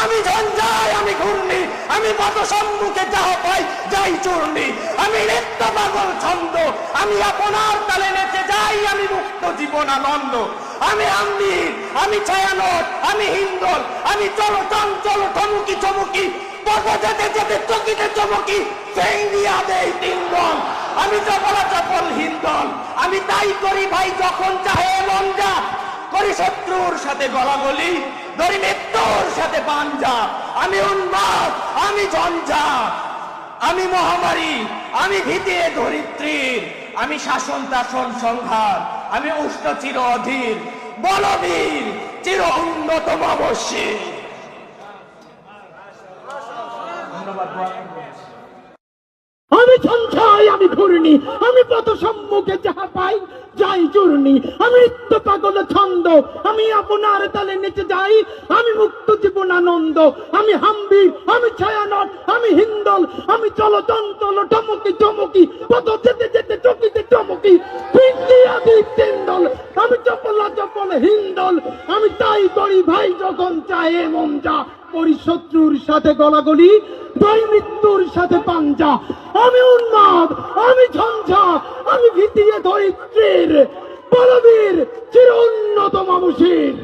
আমি ঝঞ্ঝাই, আমি ঘূর্ণি, আমি পথ সম্মুখে যাহা পাই যাই চূর্ণি, আমি নৃত্য পাগল ছন্দ, আমি আপনার তালে নেচে যাই, আমি মুক্ত জীবন আনন্দ। আমি আম্বির, আমি ছায়ানট, আমি হিন্দল, আমি চলো চঞ্চল ঠমুকি চমুকি, পথ যেতে যেতে চকিতে চমকি, সেই দিয়া দেই তিনদল। আমি চপলা চপল হিন্দল, আমি তাই করি ভাই যখন চাহে মন যা, করি শত্রুর সাথে গলাগলি, ধরি মৃত্যুর সাথে পাঞ্জা। আমি উন্মাদ, আমি ঝঞ্ঝা, আমি মহামারী, আমি ভীতি ধরিত্রীর, আমি শাসন তাসন সংঘাত, আমি উষ্ণ চির অধীর, বলবীর চির উন্নতম অবশ্যই। আমি ঝঞ্ঝাই, আমি ঘূর্ণি, আমি পথ সম্মুখে যাহা পাই যাই চূর্ণি, আমি নৃত্য পাগল ছন্দ, আমি আপনার তালে নেচে যাই, আমি মুক্ত জীবন আনন্দ। আমি হাম্বির, আমি ছায়ানট, আমি হিন্দল, আমি চল চঞ্চল টমকি চমকি, পথ যেতে যেতে চকিতে চমকি, তিনদল। আমি চপলা চপল হিন্দল, আমি তাই করি ভাই যখন চাহে মন যা, করি শত্রুর সাথে গলাগলি, ধরি মৃত্যুর সাথে পাঞ্জা। আমি উন্মাদ, আমি ঝঞ্ঝা, আমি ভীতি ধরিত্রীর, বলবীর চির উন্নত মামুষীর।